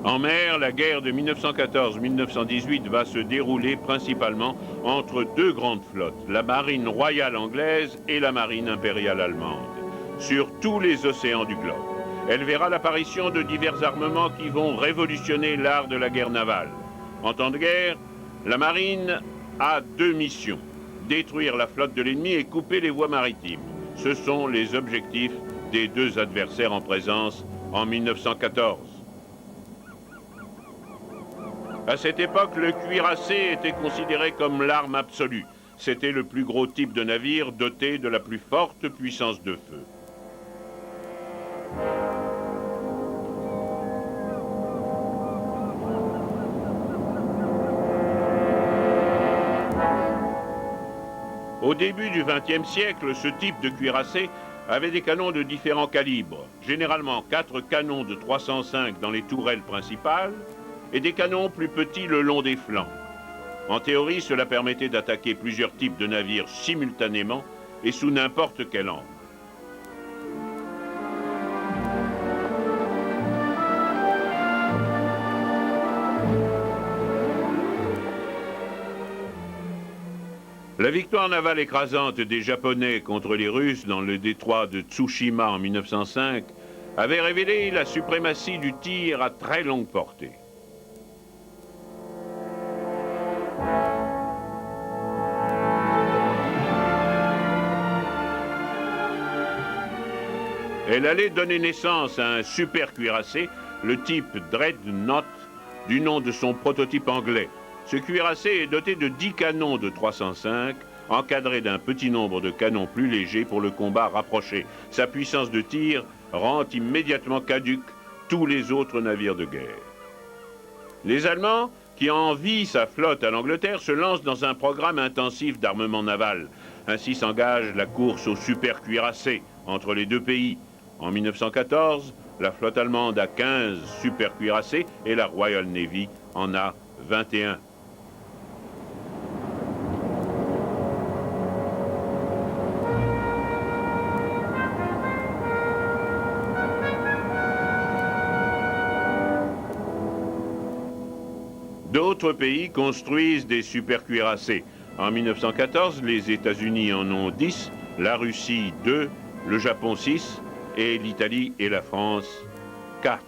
En mer, la guerre de 1914-1918 va se dérouler principalement entre deux grandes flottes, la marine royale anglaise et la marine impériale allemande, sur tous les océans du globe. Elle verra l'apparition de divers armements qui vont révolutionner l'art de la guerre navale. En temps de guerre, la marine a deux missions: détruire la flotte de l'ennemi et couper les voies maritimes. Ce sont les objectifs des deux adversaires en présence en 1914. À cette époque, le cuirassé était considéré comme l'arme absolue. C'était le plus gros type de navire doté de la plus forte puissance de feu. Au début du XXe siècle, ce type de cuirassé avait des canons de différents calibres, généralement 4 canons de 305 dans les tourelles principales et des canons plus petits le long des flancs. En théorie, cela permettait d'attaquer plusieurs types de navires simultanément et sous n'importe quel angle. La victoire navale écrasante des Japonais contre les Russes dans le détroit de Tsushima en 1905 avait révélé la suprématie du tir à très longue portée. Elle allait donner naissance à un super cuirassé, le type Dreadnought, du nom de son prototype anglais. Ce cuirassé est doté de 10 canons de 305, encadré d'un petit nombre de canons plus légers pour le combat rapproché. Sa puissance de tir rend immédiatement caduque tous les autres navires de guerre. Les Allemands, qui envient sa flotte à l'Angleterre, se lancent dans un programme intensif d'armement naval. Ainsi s'engage la course au super cuirassé entre les deux pays. En 1914, la flotte allemande a 15 super cuirassés et la Royal Navy en a 21. D'autres pays construisent des super cuirassés. En 1914, les États-Unis en ont 10, la Russie 2, le Japon 6 et l'Italie et la France 4.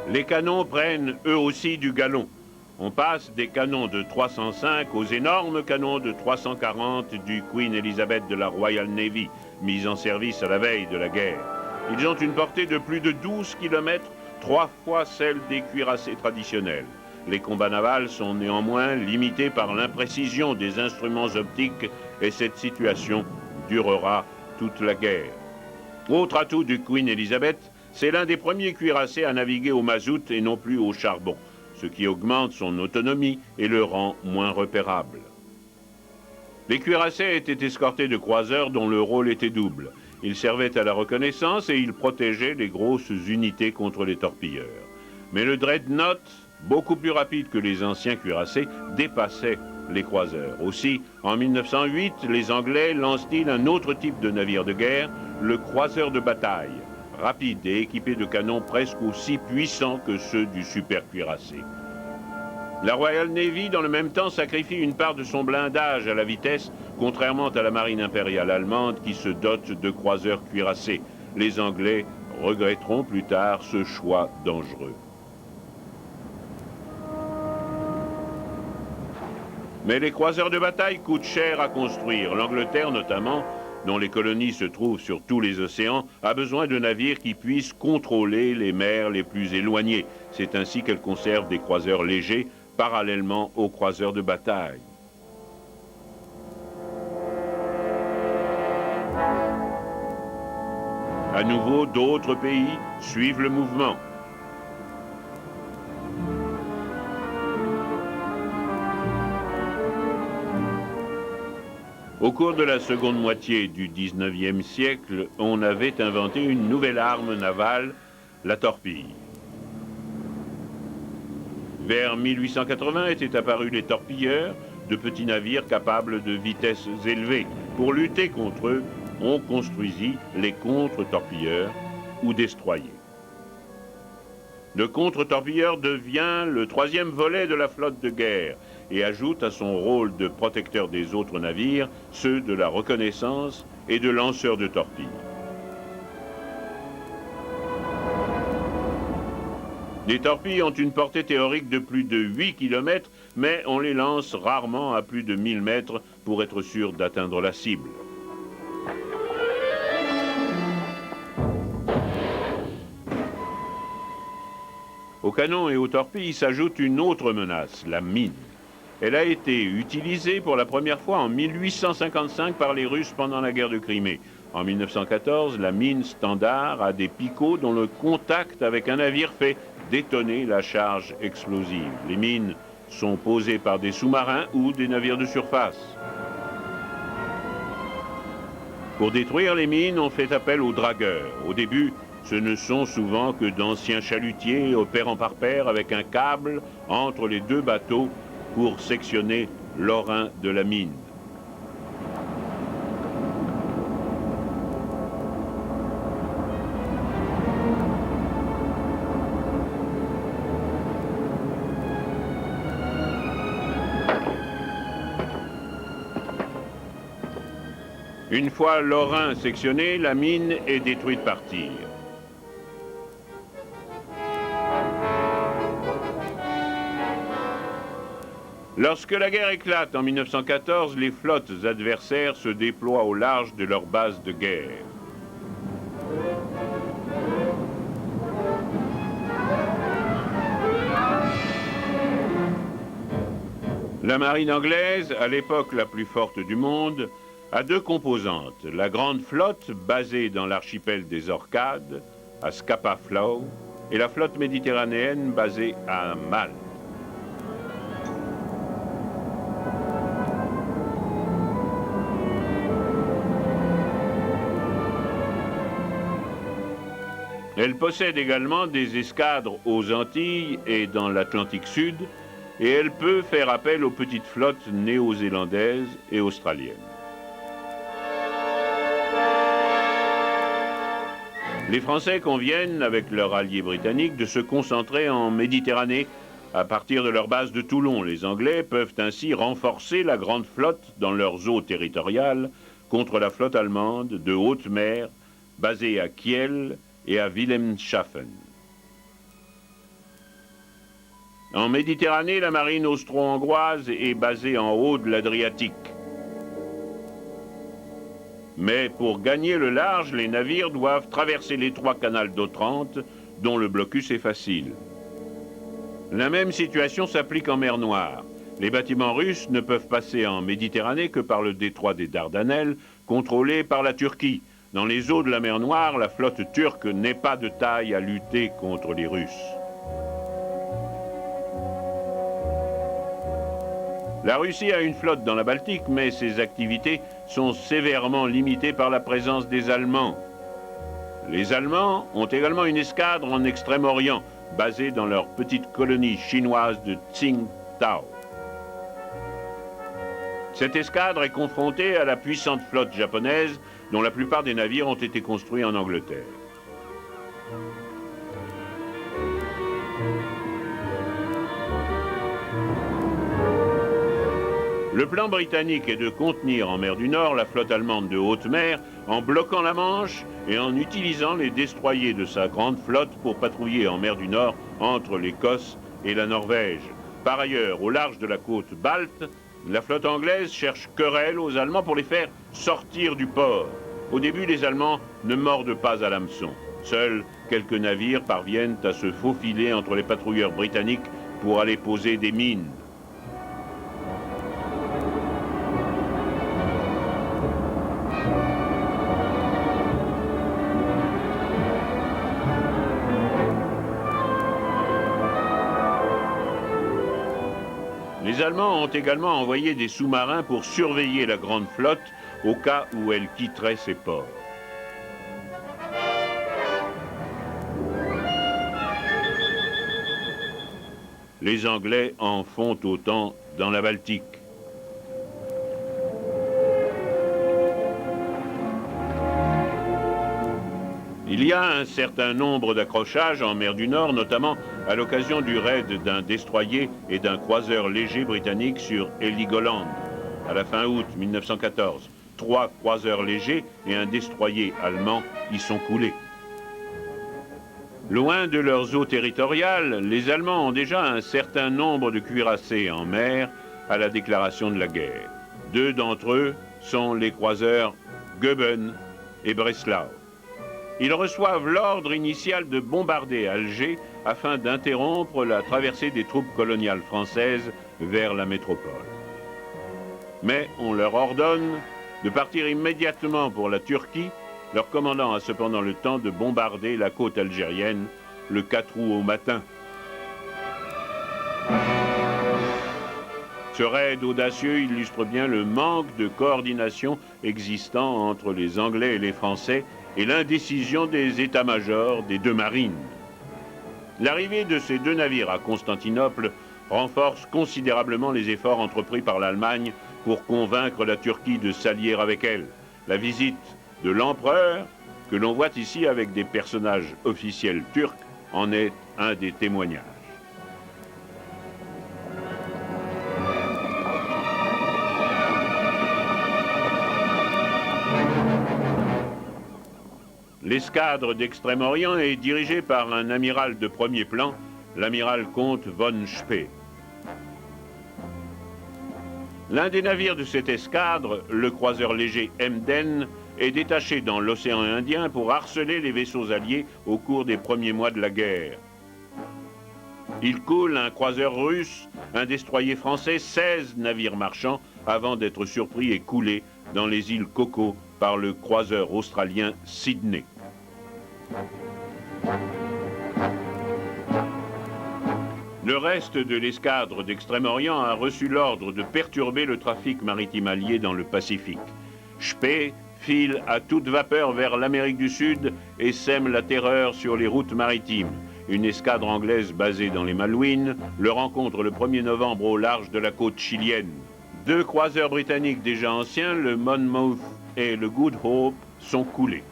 Les canons prennent eux aussi du galon. On passe des canons de 305 aux énormes canons de 340 du Queen Elizabeth de la Royal Navy, mis en service à la veille de la guerre. Ils ont une portée de plus de 12 km, 3 fois celle des cuirassés traditionnels. Les combats navals sont néanmoins limités par l'imprécision des instruments optiques et cette situation durera toute la guerre. Autre atout du Queen Elizabeth, c'est l'un des premiers cuirassés à naviguer au mazout et non plus au charbon, ce qui augmente son autonomie et le rend moins repérable. Les cuirassés étaient escortés de croiseurs dont le rôle était double. Ils servaient à la reconnaissance et ils protégeaient les grosses unités contre les torpilleurs. Mais le Dreadnought, beaucoup plus rapide que les anciens cuirassés, dépassait les croiseurs. Aussi, en 1908, les Anglais lancent-ils un autre type de navire de guerre, le croiseur de bataille, rapide et équipé de canons presque aussi puissants que ceux du super cuirassé. La Royal Navy, dans le même temps, sacrifie une part de son blindage à la vitesse, contrairement à la marine impériale allemande qui se dote de croiseurs cuirassés. Les Anglais regretteront plus tard ce choix dangereux. Mais les croiseurs de bataille coûtent cher à construire. L'Angleterre, notamment, dont les colonies se trouvent sur tous les océans, a besoin de navires qui puissent contrôler les mers les plus éloignées. C'est ainsi qu'elle conserve des croiseurs légers, parallèlement aux croiseurs de bataille. À nouveau, d'autres pays suivent le mouvement. Au cours de la seconde moitié du XIXe siècle, on avait inventé une nouvelle arme navale, la torpille. Vers 1880 étaient apparus les torpilleurs, de petits navires capables de vitesses élevées. Pour lutter contre eux, on construisit les contre-torpilleurs ou destroyers. Le contre-torpilleur devient le troisième volet de la flotte de guerre et ajoute à son rôle de protecteur des autres navires ceux de la reconnaissance et de lanceurs de torpilles. Les torpilles ont une portée théorique de plus de 8 km, mais on les lance rarement à plus de 1000 mètres pour être sûr d'atteindre la cible. Aux canons et aux torpilles s'ajoute une autre menace, la mine. Elle a été utilisée pour la première fois en 1855 par les Russes pendant la guerre de Crimée. En 1914, la mine Standard a des picots dont le contact avec un navire fait détonner la charge explosive. Les mines sont posées par des sous-marins ou des navires de surface. Pour détruire les mines, on fait appel aux dragueurs. Au début, ce ne sont souvent que d'anciens chalutiers opérant par paire avec un câble entre les deux bateaux pour sectionner l'orin de la mine. Une fois l'orin sectionné, la mine est détruite par tir. Lorsque la guerre éclate en 1914, les flottes adversaires se déploient au large de leur base de guerre. La marine anglaise, à l'époque la plus forte du monde, a deux composantes. La grande flotte, basée dans l'archipel des Orcades, à Scapa Flow, et la flotte méditerranéenne, basée à Malte. Elle possède également des escadres aux Antilles et dans l'Atlantique Sud, et elle peut faire appel aux petites flottes néo-zélandaises et australiennes. Les Français conviennent, avec leurs alliés britanniques, de se concentrer en Méditerranée à partir de leur base de Toulon. Les Anglais peuvent ainsi renforcer la grande flotte dans leurs eaux territoriales contre la flotte allemande de haute mer basée à Kiel et à Wilhelmshaven. En Méditerranée, la marine austro-hongroise est basée en haut de l'Adriatique. Mais pour gagner le large, les navires doivent traverser l'étroit canal d'Otrante, dont le blocus est facile. La même situation s'applique en mer Noire. Les bâtiments russes ne peuvent passer en Méditerranée que par le détroit des Dardanelles, contrôlé par la Turquie. Dans les eaux de la mer Noire, la flotte turque n'est pas de taille à lutter contre les Russes. La Russie a une flotte dans la Baltique, mais ses activités sont sévèrement limitées par la présence des Allemands. Les Allemands ont également une escadre en Extrême-Orient, basée dans leur petite colonie chinoise de Tsingtao. Cette escadre est confrontée à la puissante flotte japonaise, dont la plupart des navires ont été construits en Angleterre. Le plan britannique est de contenir en mer du Nord la flotte allemande de haute mer en bloquant la Manche et en utilisant les destroyers de sa grande flotte pour patrouiller en mer du Nord entre l'Écosse et la Norvège. Par ailleurs, au large de la côte balte, la flotte anglaise cherche querelle aux Allemands pour les faire sortir du port. Au début, les Allemands ne mordent pas à l'hameçon. Seuls quelques navires parviennent à se faufiler entre les patrouilleurs britanniques pour aller poser des mines. Les Allemands ont également envoyé des sous-marins pour surveiller la grande flotte au cas où elle quitterait ses ports. Les Anglais en font autant dans la Baltique. Il y a un certain nombre d'accrochages en mer du Nord, notamment à l'occasion du raid d'un destroyer et d'un croiseur léger britannique sur Heligoland, à la fin août 1914. 3 croiseurs légers et un destroyer allemand y sont coulés. Loin de leurs eaux territoriales, les Allemands ont déjà un certain nombre de cuirassés en mer à la déclaration de la guerre. 2 d'entre eux sont les croiseurs Goeben et Breslau. Ils reçoivent l'ordre initial de bombarder Alger afin d'interrompre la traversée des troupes coloniales françaises vers la métropole. Mais on leur ordonne de partir immédiatement pour la Turquie. Leur commandant a cependant le temps de bombarder la côte algérienne le 4 août au matin. Ce raid audacieux illustre bien le manque de coordination existant entre les Anglais et les Français et l'indécision des états-majors des 2 marines. L'arrivée de ces 2 navires à Constantinople renforce considérablement les efforts entrepris par l'Allemagne pour convaincre la Turquie de s'allier avec elle. La visite de l'empereur, que l'on voit ici avec des personnages officiels turcs, en est un des témoignages. L'escadre d'Extrême-Orient est dirigée par un amiral de premier plan, l'amiral comte von Spee. L'un des navires de cette escadre, le croiseur léger Emden, est détaché dans l'océan Indien pour harceler les vaisseaux alliés au cours des premiers mois de la guerre. Il coule un croiseur russe, un destroyer français, 16 navires marchands avant d'être surpris et coulés dans les îles Coco par le croiseur australien Sydney. Le reste de l'escadre d'Extrême-Orient a reçu l'ordre de perturber le trafic maritime allié dans le Pacifique. Spee file à toute vapeur vers l'Amérique du Sud et sème la terreur sur les routes maritimes. Une escadre anglaise basée dans les Malouines le rencontre le 1er novembre au large de la côte chilienne. 2 croiseurs britanniques déjà anciens, le Monmouth et le Good Hope, sont coulés.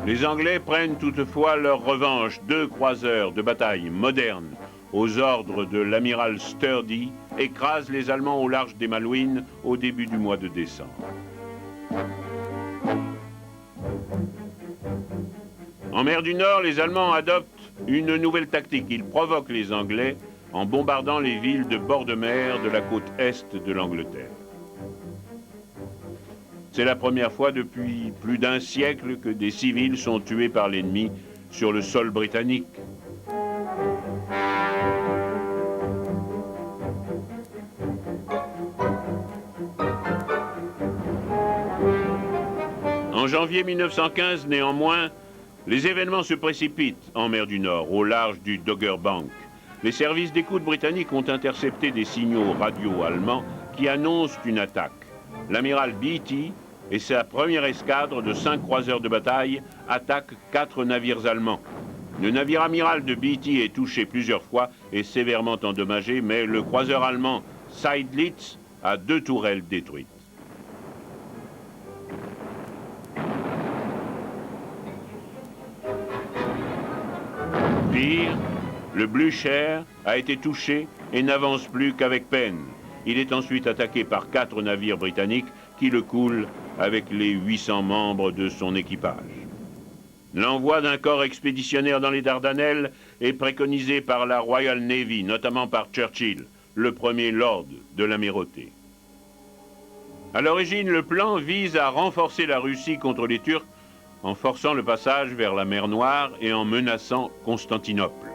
Les Anglais prennent toutefois leur revanche. 2 croiseurs de bataille modernes, aux ordres de l'amiral Sturdy, écrasent les Allemands au large des Malouines au début du mois de décembre. En mer du Nord, les Allemands adoptent une nouvelle tactique. Ils provoquent les Anglais en bombardant les villes de bord de mer de la côte est de l'Angleterre. C'est la première fois depuis plus d'1 siècle que des civils sont tués par l'ennemi sur le sol britannique. En janvier 1915, néanmoins, les événements se précipitent en mer du Nord, au large du Dogger Bank. Les services d'écoute britanniques ont intercepté des signaux radio allemands qui annoncent une attaque. L'amiral Beatty et sa première escadre de 5 croiseurs de bataille attaquent 4 navires allemands. Le navire amiral de Beatty est touché plusieurs fois et sévèrement endommagé, mais le croiseur allemand Seydlitz a 2 tourelles détruites. Pire, le Blücher a été touché et n'avance plus qu'avec peine. Il est ensuite attaqué par 4 navires britanniques qui le coulent avec les 800 membres de son équipage. L'envoi d'un corps expéditionnaire dans les Dardanelles est préconisé par la Royal Navy, notamment par Churchill, le premier lord de l'amirauté. À l'origine, le plan vise à renforcer la Russie contre les Turcs en forçant le passage vers la mer Noire et en menaçant Constantinople.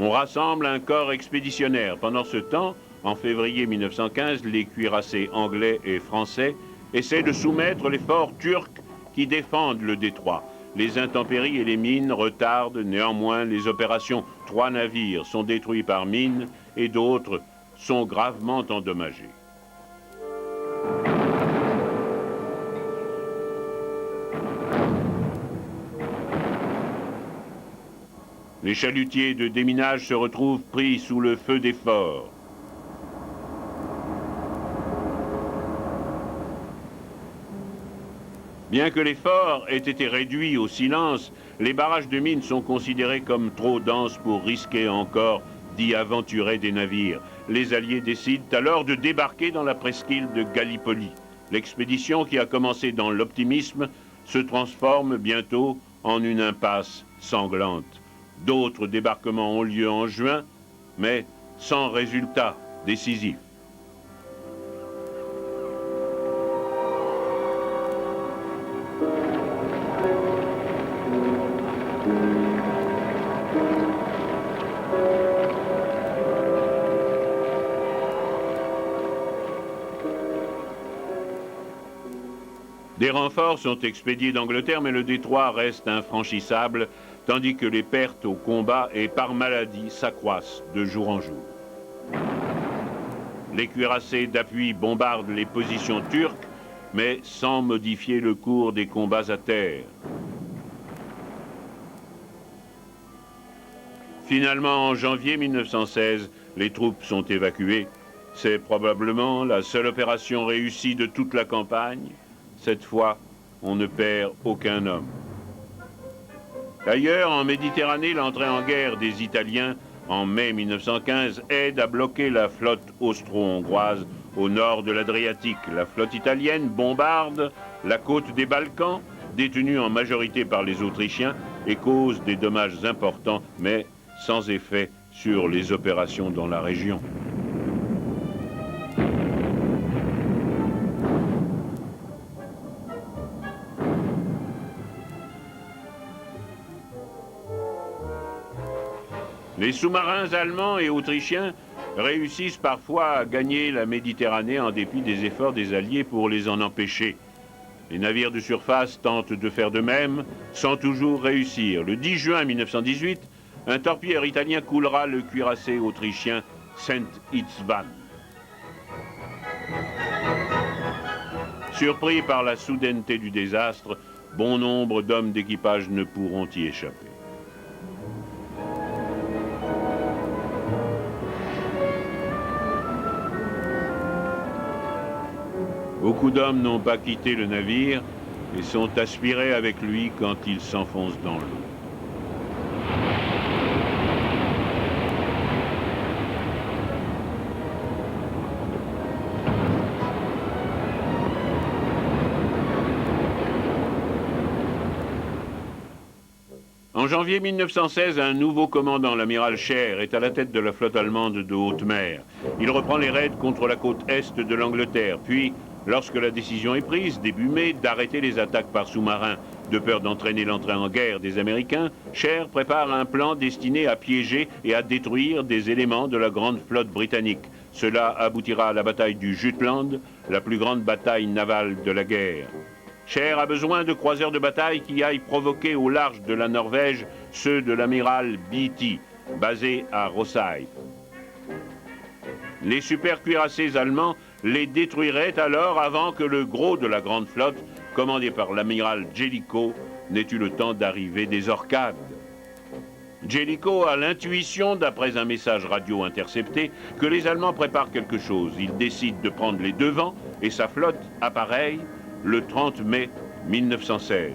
On rassemble un corps expéditionnaire. Pendant ce temps, en février 1915, les cuirassés anglais et français essaient de soumettre les forts turcs qui défendent le détroit. Les intempéries et les mines retardent néanmoins les opérations. 3 navires sont détruits par mines et d'autres sont gravement endommagés. Les chalutiers de déminage se retrouvent pris sous le feu des forts. Bien que les forts aient été réduits au silence, les barrages de mines sont considérés comme trop denses pour risquer encore d'y aventurer des navires. Les Alliés décident alors de débarquer dans la presqu'île de Gallipoli. L'expédition, qui a commencé dans l'optimisme, se transforme bientôt en une impasse sanglante. D'autres débarquements ont lieu en juin, mais sans résultat décisif. Des renforts sont expédiés d'Angleterre, mais le détroit reste infranchissable, tandis que les pertes au combat et par maladie s'accroissent de jour en jour. Les cuirassés d'appui bombardent les positions turques, mais sans modifier le cours des combats à terre. Finalement, en janvier 1916, les troupes sont évacuées. C'est probablement la seule opération réussie de toute la campagne. Cette fois, on ne perd aucun homme. D'ailleurs, en Méditerranée, l'entrée en guerre des Italiens en mai 1915 aide à bloquer la flotte austro-hongroise au nord de l'Adriatique. La flotte italienne bombarde la côte des Balkans, détenue en majorité par les Autrichiens, et cause des dommages importants, mais sans effet sur les opérations dans la région. Les sous-marins allemands et autrichiens réussissent parfois à gagner la Méditerranée en dépit des efforts des Alliés pour les en empêcher. Les navires de surface tentent de faire de même, sans toujours réussir. Le 10 juin 1918, un torpilleur italien coulera le cuirassé autrichien Saint-Itzvan. Surpris par la soudaineté du désastre, bon nombre d'hommes d'équipage ne pourront y échapper. Beaucoup d'hommes n'ont pas quitté le navire et sont aspirés avec lui quand il s'enfonce dans l'eau. En janvier 1916, un nouveau commandant, l'amiral Scheer, est à la tête de la flotte allemande de haute mer. Il reprend les raids contre la côte est de l'Angleterre, puis, lorsque la décision est prise, début mai, d'arrêter les attaques par sous-marins, de peur d'entraîner l'entrée en guerre des Américains, Scheer prépare un plan destiné à piéger et à détruire des éléments de la grande flotte britannique. Cela aboutira à la bataille du Jutland, la plus grande bataille navale de la guerre. Scheer a besoin de croiseurs de bataille qui aillent provoquer au large de la Norvège ceux de l'amiral Beatty, basé à Rosyth. Les super-cuirassés allemands les détruiraient alors avant que le gros de la grande flotte, commandé par l'amiral Jellicoe, n'ait eu le temps d'arriver des Orcades. Jellicoe a l'intuition, d'après un message radio intercepté, que les Allemands préparent quelque chose. Il décide de prendre les devants et sa flotte appareille le 30 mai 1916.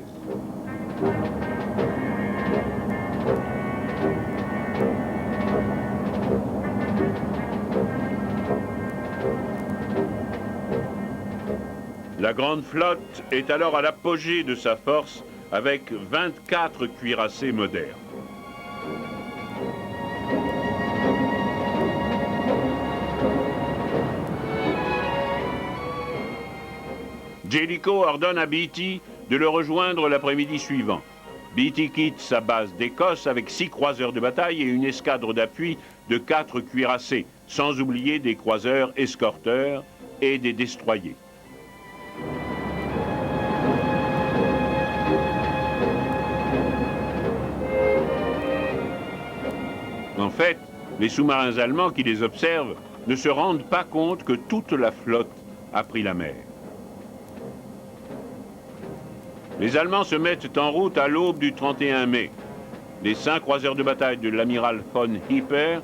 La grande flotte est alors à l'apogée de sa force avec 24 cuirassés modernes. Jellicoe ordonne à Beatty de le rejoindre l'après-midi suivant. Beatty quitte sa base d'Écosse avec 6 croiseurs de bataille et une escadre d'appui de 4 cuirassés, sans oublier des croiseurs escorteurs et des destroyers. En fait, les sous-marins allemands qui les observent ne se rendent pas compte que toute la flotte a pris la mer. Les Allemands se mettent en route à l'aube du 31 mai. Les 5 croiseurs de bataille de l'amiral von Hipper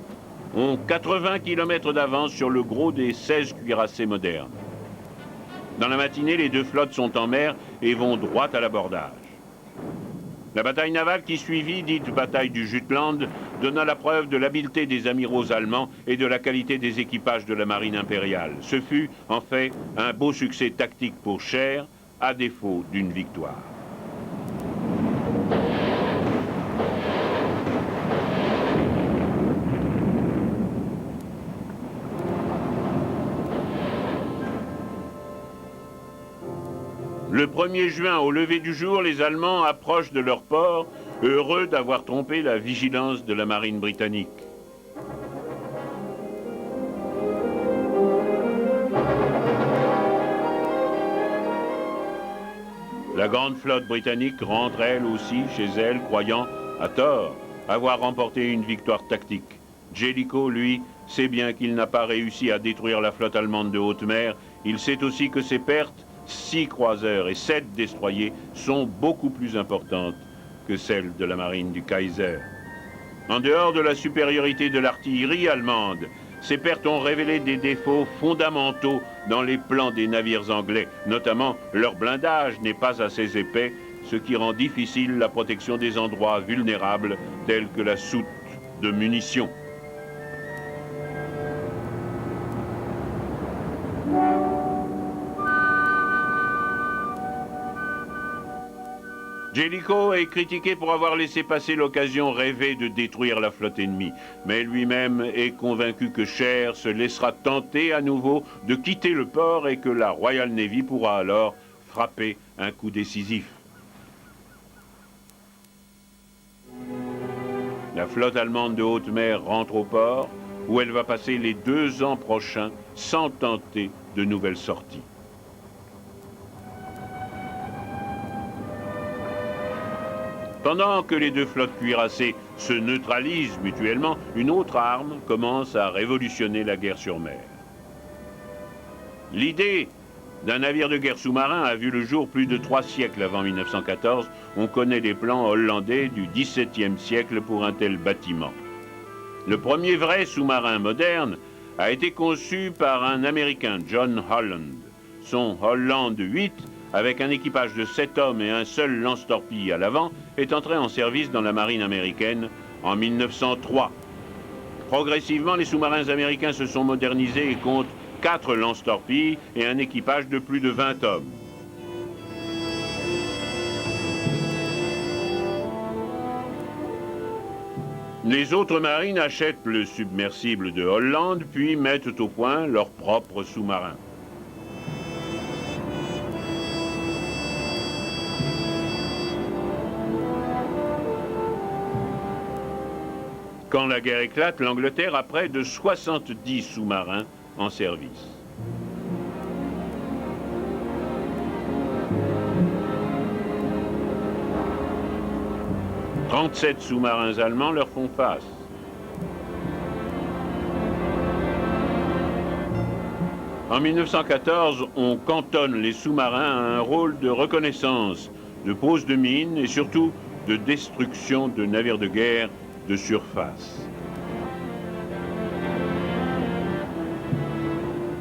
ont 80 km d'avance sur le gros des 16 cuirassés modernes. Dans la matinée, les deux flottes sont en mer et vont droit à l'abordage. La bataille navale qui suivit, dite bataille du Jutland, donna la preuve de l'habileté des amiraux allemands et de la qualité des équipages de la marine impériale. Ce fut, en fait, un beau succès tactique pour Scheer, à défaut d'une victoire. Le 1er juin, au lever du jour, les Allemands approchent de leur port, heureux d'avoir trompé la vigilance de la marine britannique. La grande flotte britannique rentre elle aussi chez elle, croyant, à tort, avoir remporté une victoire tactique. Jellicoe, lui, sait bien qu'il n'a pas réussi à détruire la flotte allemande de haute mer. Il sait aussi que ses pertes, 6 croiseurs et 7 destroyers, sont beaucoup plus importantes que celles de la marine du Kaiser. En dehors de la supériorité de l'artillerie allemande, ces pertes ont révélé des défauts fondamentaux dans les plans des navires anglais. Notamment, leur blindage n'est pas assez épais, ce qui rend difficile la protection des endroits vulnérables tels que la soute de munitions. Jellicoe est critiqué pour avoir laissé passer l'occasion rêvée de détruire la flotte ennemie, mais lui-même est convaincu que Scheer se laissera tenter à nouveau de quitter le port et que la Royal Navy pourra alors frapper un coup décisif. La flotte allemande de haute mer rentre au port, où elle va passer les 2 ans prochains sans tenter de nouvelles sorties. Pendant que les deux flottes cuirassées se neutralisent mutuellement, une autre arme commence à révolutionner la guerre sur mer. L'idée d'un navire de guerre sous-marin a vu le jour plus de 3 siècles avant 1914. On connaît les plans hollandais du XVIIe siècle pour un tel bâtiment. Le premier vrai sous-marin moderne a été conçu par un Américain, John Holland. Son Holland 8, avec un équipage de 7 hommes et un seul lance-torpille à l'avant, est entré en service dans la marine américaine en 1903. Progressivement, les sous-marins américains se sont modernisés et comptent 4 lance-torpilles et un équipage de plus de 20 hommes. Les autres marines achètent le submersible de Holland, puis mettent au point leurs propres sous-marins. Quand la guerre éclate, l'Angleterre a près de 70 sous-marins en service. « 37 sous-marins allemands leur font face. En 1914, on cantonne les sous-marins à un rôle de reconnaissance, de pose de mines et surtout de destruction de navires de guerre de surface.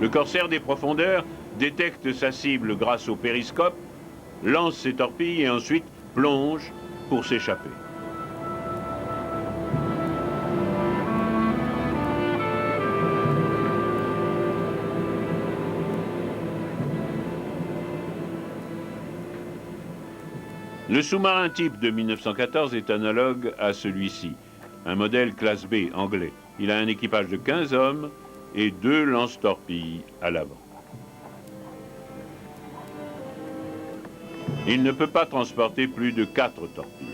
Le corsaire des profondeurs détecte sa cible grâce au périscope, lance ses torpilles et ensuite plonge pour s'échapper. Le sous-marin type de 1914 est analogue à celui-ci. Un modèle classe B anglais. Il a un équipage de 15 hommes et 2 lance-torpilles à l'avant. Il ne peut pas transporter plus de 4 torpilles.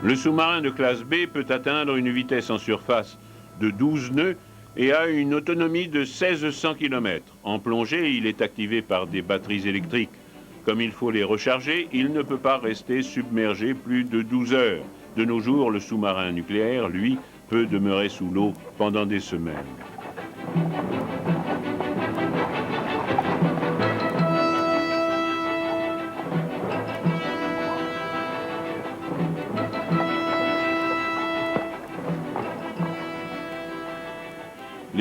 Le sous-marin de classe B peut atteindre une vitesse en surface de 12 nœuds et a une autonomie de 1600 km. En plongée, il est activé par des batteries électriques. Comme il faut les recharger, il ne peut pas rester submergé plus de 12 heures. De nos jours, le sous-marin nucléaire, lui, peut demeurer sous l'eau pendant des semaines.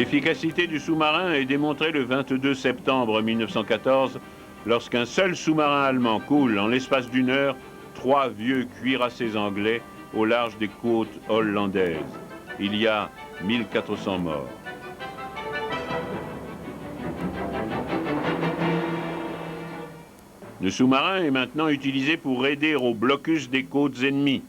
L'efficacité du sous-marin est démontrée le 22 septembre 1914, lorsqu'un seul sous-marin allemand coule en l'espace d'une heure 3 vieux cuirassés anglais au large des côtes hollandaises. Il y a 1400 morts. Le sous-marin est maintenant utilisé pour aider au blocus des côtes ennemies.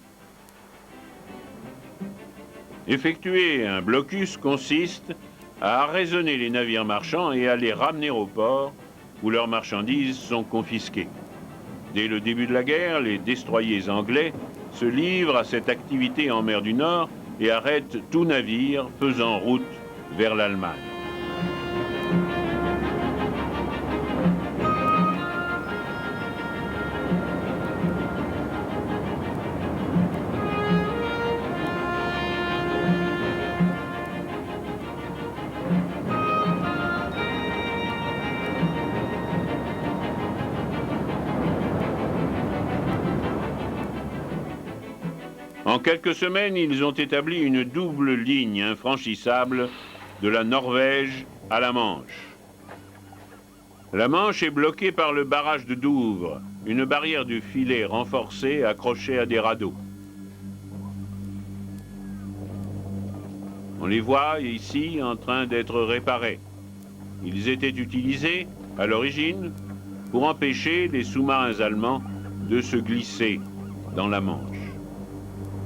Effectuer un blocus consiste à arraisonner les navires marchands et à les ramener au port où leurs marchandises sont confisquées. Dès le début de la guerre, les destroyers anglais se livrent à cette activité en mer du Nord et arrêtent tout navire faisant route vers l'Allemagne. En quelques semaines, ils ont établi une double ligne infranchissable de la Norvège à la Manche. La Manche est bloquée par le barrage de Douvres, une barrière de filets renforcée accrochée à des radeaux. On les voit ici en train d'être réparés. Ils étaient utilisés, à l'origine, pour empêcher les sous-marins allemands de se glisser dans la Manche.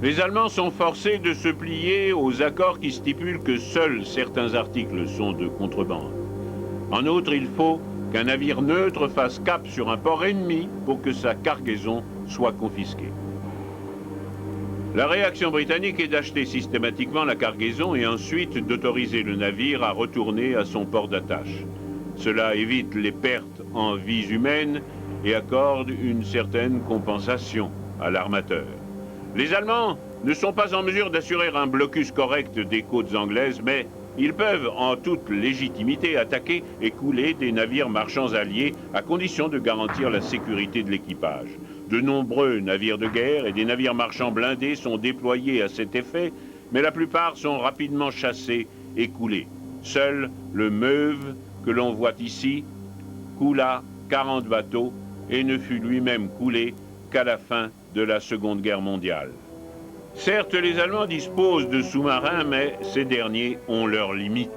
Les Allemands sont forcés de se plier aux accords qui stipulent que seuls certains articles sont de contrebande. En outre, il faut qu'un navire neutre fasse cap sur un port ennemi pour que sa cargaison soit confisquée. La réaction britannique est d'acheter systématiquement la cargaison et ensuite d'autoriser le navire à retourner à son port d'attache. Cela évite les pertes en vies humaines et accorde une certaine compensation à l'armateur. Les Allemands ne sont pas en mesure d'assurer un blocus correct des côtes anglaises, mais ils peuvent en toute légitimité attaquer et couler des navires marchands alliés à condition de garantir la sécurité de l'équipage. De nombreux navires de guerre et des navires marchands blindés sont déployés à cet effet, mais la plupart sont rapidement chassés et coulés. Seul le Meuve, que l'on voit ici, coula 40 bateaux et ne fut lui-même coulé qu'à la fin de la Seconde Guerre mondiale. Certes, les Allemands disposent de sous-marins, mais ces derniers ont leurs limites.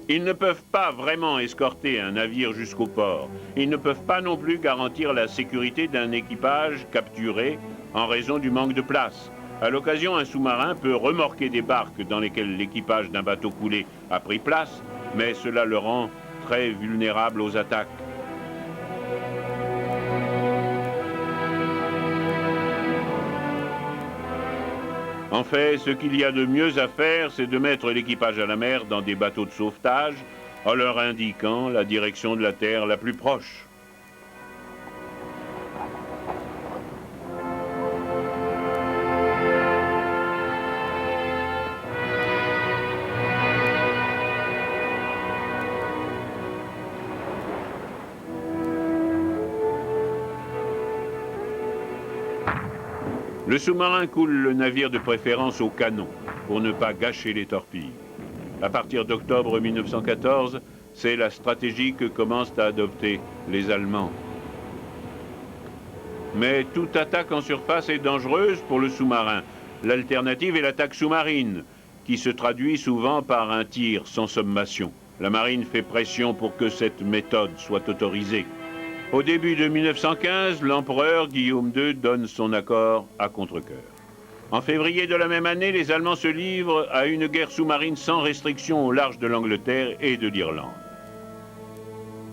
Ils ne peuvent pas vraiment escorter un navire jusqu'au port. Ils ne peuvent pas non plus garantir la sécurité d'un équipage capturé en raison du manque de place. À l'occasion, un sous-marin peut remorquer des barques dans lesquelles l'équipage d'un bateau coulé a pris place, mais cela le rend très vulnérable aux attaques. En fait, ce qu'il y a de mieux à faire, c'est de mettre l'équipage à la mer dans des bateaux de sauvetage, en leur indiquant la direction de la terre la plus proche. Le sous-marin coule le navire de préférence au canon, pour ne pas gâcher les torpilles. À partir d'octobre 1914, c'est la stratégie que commencent à adopter les Allemands. Mais toute attaque en surface est dangereuse pour le sous-marin. L'alternative est l'attaque sous-marine, qui se traduit souvent par un tir sans sommation. La marine fait pression pour que cette méthode soit autorisée. Au début de 1915, l'empereur Guillaume II donne son accord à contre-cœur. En février de la même année, les Allemands se livrent à une guerre sous-marine sans restriction au large de l'Angleterre et de l'Irlande.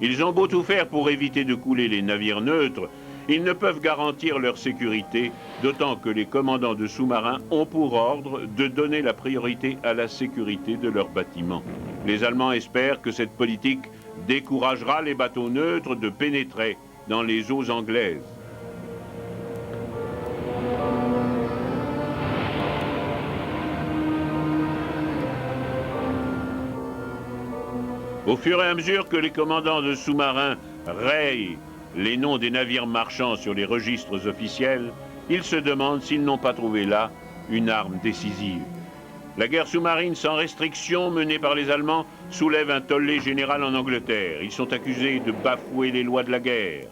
Ils ont beau tout faire pour éviter de couler les navires neutres, ils ne peuvent garantir leur sécurité, d'autant que les commandants de sous-marins ont pour ordre de donner la priorité à la sécurité de leurs bâtiments. Les Allemands espèrent que cette politique découragera les bateaux neutres de pénétrer dans les eaux anglaises. Au fur et à mesure que les commandants de sous-marins rayent les noms des navires marchands sur les registres officiels, Ils se demandent s'ils n'ont pas trouvé là une arme décisive. La guerre sous-marine sans restriction menée par les Allemands soulève un tollé général en Angleterre. Ils sont accusés de bafouer les lois de la guerre.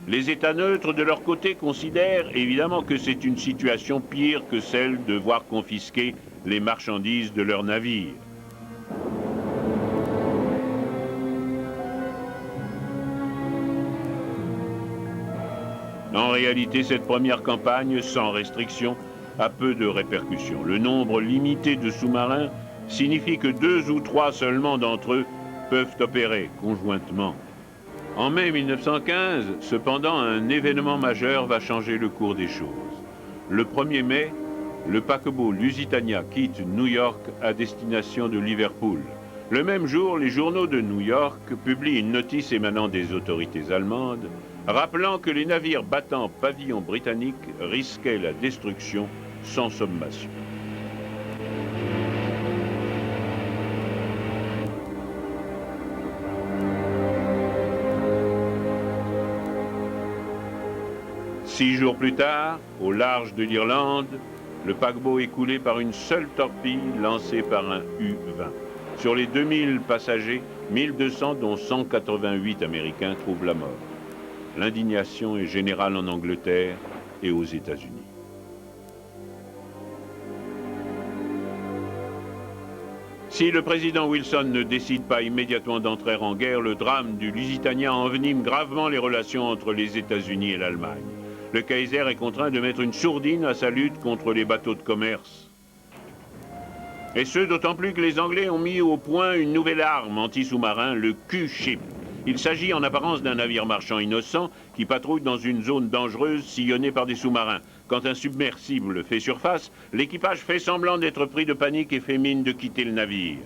Les États neutres, de leur côté, considèrent évidemment que c'est une situation pire que celle de voir confisquer les marchandises de leurs navires. En réalité, cette première campagne, sans restriction, a peu de répercussions. Le nombre limité de sous-marins signifie que 2 ou 3 seulement d'entre eux peuvent opérer conjointement. En mai 1915, cependant, un événement majeur va changer le cours des choses. Le 1er mai, le paquebot Lusitania quitte New York à destination de Liverpool. Le même jour, les journaux de New York publient une notice émanant des autorités allemandes rappelant que les navires battant pavillon britannique risquaient la destruction sans sommation. Six jours plus tard, au large de l'Irlande, le paquebot est coulé par une seule torpille lancée par un U-20. Sur les 2000 passagers, 1200 dont 188 Américains trouvent la mort. L'indignation est générale en Angleterre et aux États-Unis. Si le président Wilson ne décide pas immédiatement d'entrer en guerre, le drame du Lusitania envenime gravement les relations entre les États-Unis et l'Allemagne. Le Kaiser est contraint de mettre une sourdine à sa lutte contre les bateaux de commerce. Et ce, d'autant plus que les Anglais ont mis au point une nouvelle arme anti-sous-marin, le Q-ship. Il s'agit en apparence d'un navire marchand innocent qui patrouille dans une zone dangereuse sillonnée par des sous-marins. Quand un submersible fait surface, l'équipage fait semblant d'être pris de panique et fait mine de quitter le navire.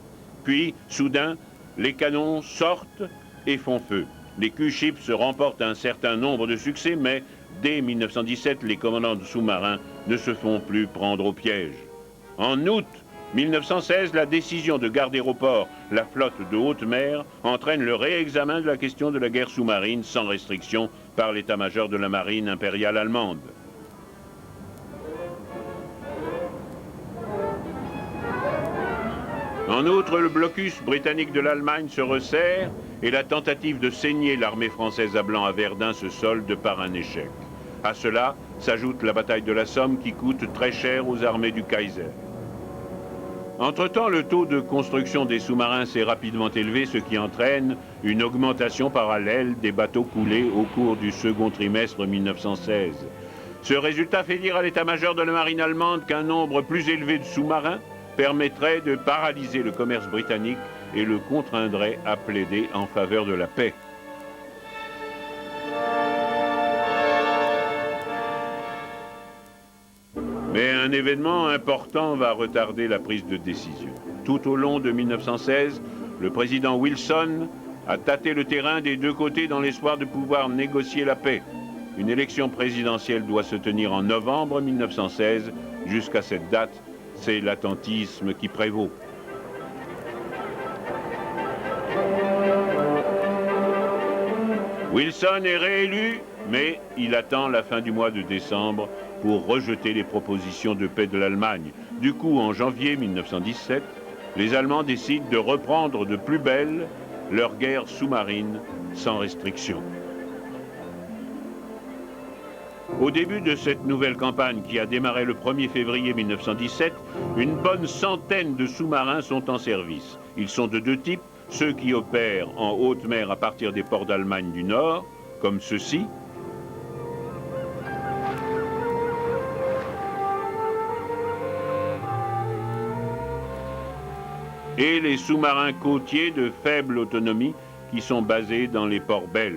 Puis, soudain, les canons sortent et font feu. Les Q-ships se remportent un certain nombre de succès, mais dès 1917, les commandants de sous-marins ne se font plus prendre au piège. En août 1916, la décision de garder au port la flotte de haute mer entraîne le réexamen de la question de la guerre sous-marine sans restriction par l'état-major de la marine impériale allemande. En outre, le blocus britannique de l'Allemagne se resserre et la tentative de saigner l'armée française à blanc à Verdun se solde par un échec. À cela s'ajoute la bataille de la Somme qui coûte très cher aux armées du Kaiser. Entre-temps, le taux de construction des sous-marins s'est rapidement élevé, ce qui entraîne une augmentation parallèle des bateaux coulés au cours du second trimestre 1916. Ce résultat fait dire à l'état-major de la marine allemande qu'un nombre plus élevé de sous-marins permettrait de paralyser le commerce britannique et le contraindrait à plaider en faveur de la paix. Mais un événement important va retarder la prise de décision. Tout au long de 1916, le président Wilson a tâté le terrain des deux côtés dans l'espoir de pouvoir négocier la paix. Une élection présidentielle doit se tenir en novembre 1916. Jusqu'à cette date, c'est l'attentisme qui prévaut. Wilson est réélu, mais il attend la fin du mois de décembre pour rejeter les propositions de paix de l'Allemagne. Du coup, en janvier 1917, les Allemands décident de reprendre de plus belle leur guerre sous-marine sans restriction. Au début de cette nouvelle campagne qui a démarré le 1er février 1917, une bonne centaine de sous-marins sont en service. Ils sont de deux types, ceux qui opèrent en haute mer à partir des ports d'Allemagne du Nord, comme ceux-ci, et les sous-marins côtiers de faible autonomie qui sont basés dans les ports belges.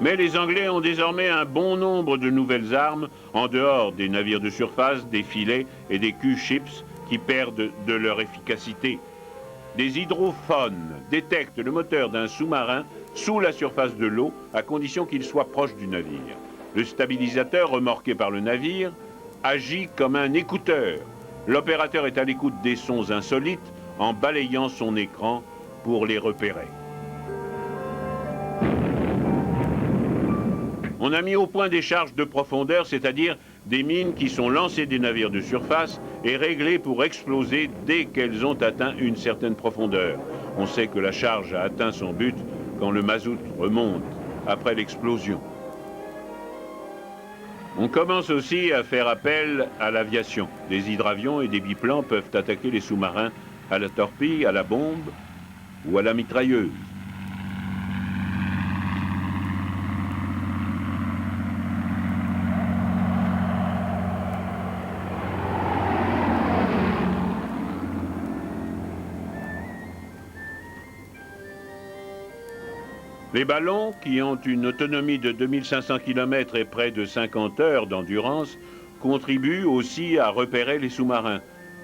Mais les Anglais ont désormais un bon nombre de nouvelles armes, en dehors des navires de surface, des filets et des Q-ships qui perdent de leur efficacité. Des hydrophones détectent le moteur d'un sous-marin sous la surface de l'eau, à condition qu'il soit proche du navire. Le stabilisateur remorqué par le navire agit comme un écouteur. L'opérateur est à l'écoute des sons insolites en balayant son écran pour les repérer. On a mis au point des charges de profondeur, c'est-à-dire des mines qui sont lancées des navires de surface et réglées pour exploser dès qu'elles ont atteint une certaine profondeur. On sait que la charge a atteint son but quand le mazout remonte après l'explosion. On commence aussi à faire appel à l'aviation. Des hydravions et des biplans peuvent attaquer les sous-marins à la torpille, à la bombe ou à la mitrailleuse. Les ballons, qui ont une autonomie de 2500 km et près de 50 heures d'endurance, contribuent aussi à repérer les sous-marins.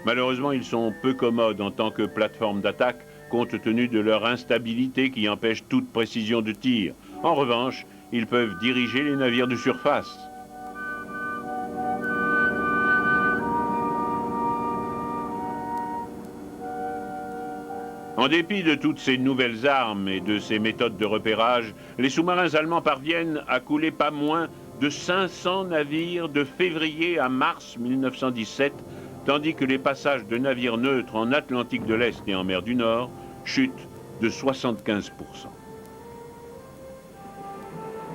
Malheureusement, ils sont peu commodes en tant que plateforme d'attaque, compte tenu de leur instabilité qui empêche toute précision de tir. En revanche, ils peuvent diriger les navires de surface. En dépit de toutes ces nouvelles armes et de ces méthodes de repérage, les sous-marins allemands parviennent à couler pas moins de 500 navires de février à mars 1917, tandis que les passages de navires neutres en Atlantique de l'Est et en mer du Nord chutent de 75%.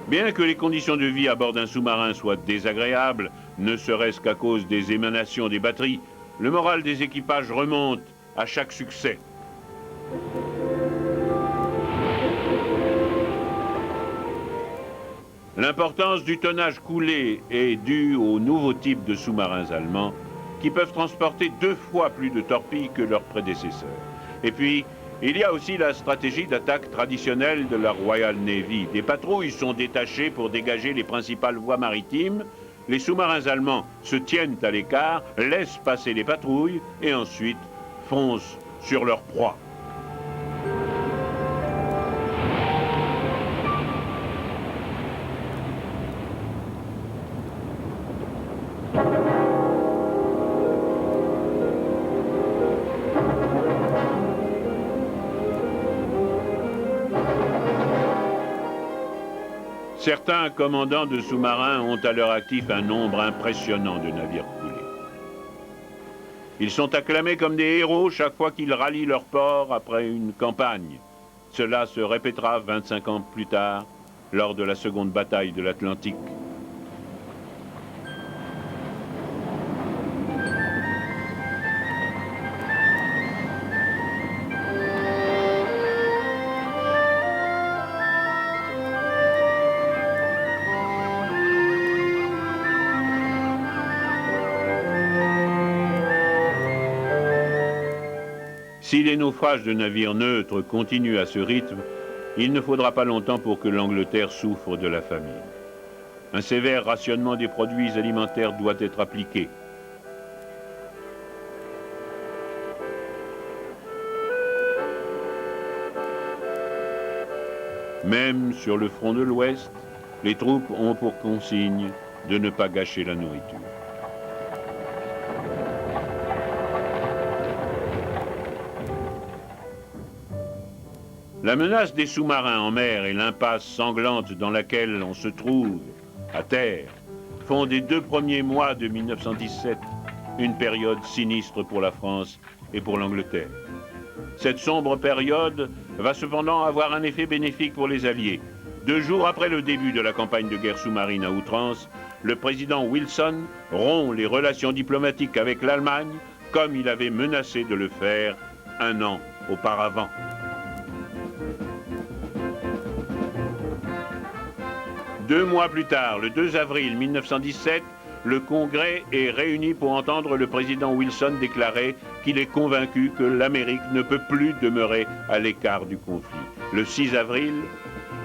Bien que les conditions de vie à bord d'un sous-marin soient désagréables, ne serait-ce qu'à cause des émanations des batteries, le moral des équipages remonte à chaque succès. L'importance du tonnage coulé est due au nouveau type de sous-marins allemands qui peuvent transporter 2 fois plus de torpilles que leurs prédécesseurs. Et puis, il y a aussi la stratégie d'attaque traditionnelle de la Royal Navy. Des patrouilles sont détachées pour dégager les principales voies maritimes. Les sous-marins allemands se tiennent à l'écart, laissent passer les patrouilles et ensuite foncent sur leur proie. Certains commandants de sous-marins ont à leur actif un nombre impressionnant de navires coulés. Ils sont acclamés comme des héros chaque fois qu'ils rallient leur port après une campagne. Cela se répétera 25 ans plus tard, lors de la seconde bataille de l'Atlantique. Si les naufrages de navires neutres continuent à ce rythme, il ne faudra pas longtemps pour que l'Angleterre souffre de la famine. Un sévère rationnement des produits alimentaires doit être appliqué. Même sur le front de l'Ouest, les troupes ont pour consigne de ne pas gâcher la nourriture. La menace des sous-marins en mer et l'impasse sanglante dans laquelle on se trouve, à terre, font des 2 premiers mois de 1917 une période sinistre pour la France et pour l'Angleterre. Cette sombre période va cependant avoir un effet bénéfique pour les Alliés. 2 jours après le début de la campagne de guerre sous-marine à outrance, le président Wilson rompt les relations diplomatiques avec l'Allemagne comme il avait menacé de le faire 1 an auparavant. Deux mois plus tard, le 2 avril 1917, le Congrès est réuni pour entendre le président Wilson déclarer qu'il est convaincu que l'Amérique ne peut plus demeurer à l'écart du conflit. Le 6 avril,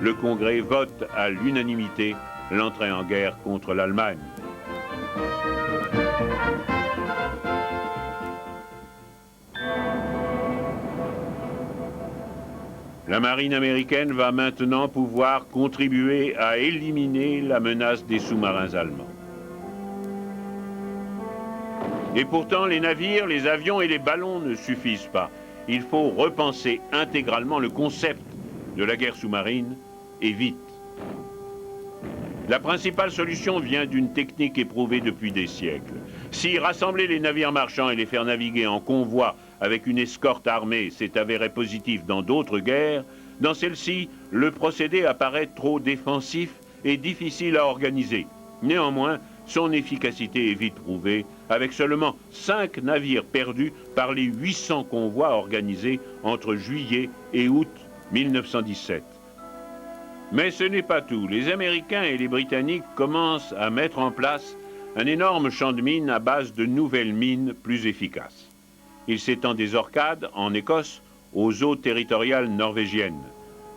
le Congrès vote à l'unanimité l'entrée en guerre contre l'Allemagne. La marine américaine va maintenant pouvoir contribuer à éliminer la menace des sous-marins allemands. Et pourtant, les navires, les avions et les ballons ne suffisent pas. Il faut repenser intégralement le concept de la guerre sous-marine, et vite. La principale solution vient d'une technique éprouvée depuis des siècles. Si rassembler les navires marchands et les faire naviguer en convoi avec une escorte armée s'est avéré positif dans d'autres guerres, dans celle-ci, le procédé apparaît trop défensif et difficile à organiser. Néanmoins, son efficacité est vite prouvée, avec seulement 5 navires perdus par les 800 convois organisés entre juillet et août 1917. Mais ce n'est pas tout. Les Américains et les Britanniques commencent à mettre en place un énorme champ de mines à base de nouvelles mines plus efficaces. Il s'étend des Orcades, en Écosse, aux eaux territoriales norvégiennes.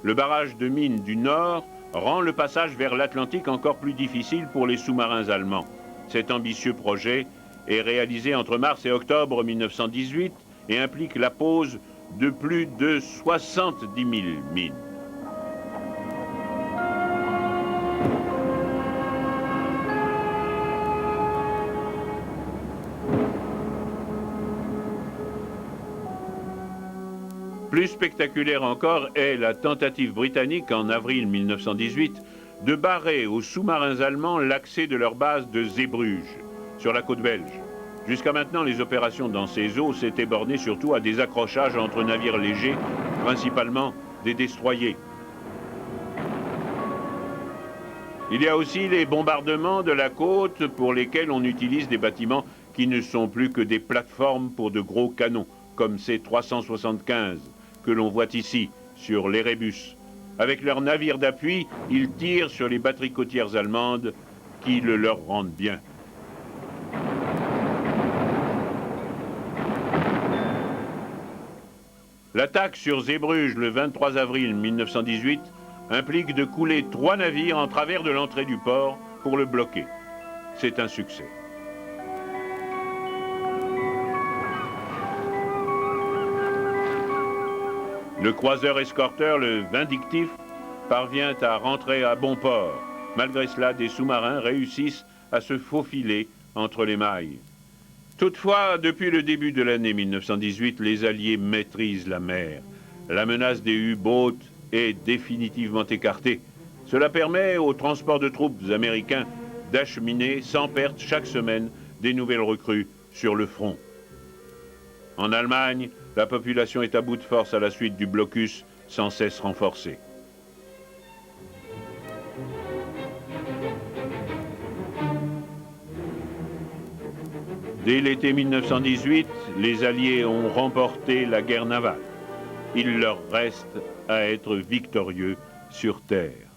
Le barrage de mines du Nord rend le passage vers l'Atlantique encore plus difficile pour les sous-marins allemands. Cet ambitieux projet est réalisé entre mars et octobre 1918 et implique la pose de plus de 70 000 mines. Plus spectaculaire encore est la tentative britannique en avril 1918 de barrer aux sous-marins allemands l'accès de leur base de Zeebrugge, sur la côte belge. Jusqu'à maintenant, les opérations dans ces eaux s'étaient bornées surtout à des accrochages entre navires légers, principalement des destroyers. Il y a aussi les bombardements de la côte pour lesquels on utilise des bâtiments qui ne sont plus que des plateformes pour de gros canons, comme ces 375 que l'on voit ici, sur l'Erebus. Avec leurs navires d'appui, ils tirent sur les batteries côtières allemandes qui le leur rendent bien. L'attaque sur Zeebrugge le 23 avril 1918 implique de couler 3 navires en travers de l'entrée du port pour le bloquer. C'est un succès. Le croiseur escorteur, le Vindictif, parvient à rentrer à bon port. Malgré cela, des sous-marins réussissent à se faufiler entre les mailles. Toutefois, depuis le début de l'année 1918, les Alliés maîtrisent la mer. La menace des U-boats est définitivement écartée. Cela permet aux transports de troupes américains d'acheminer sans perte chaque semaine des nouvelles recrues sur le front. En Allemagne, la population est à bout de force à la suite du blocus sans cesse renforcé. Dès l'été 1918, les Alliés ont remporté la guerre navale. Il leur reste à être victorieux sur terre.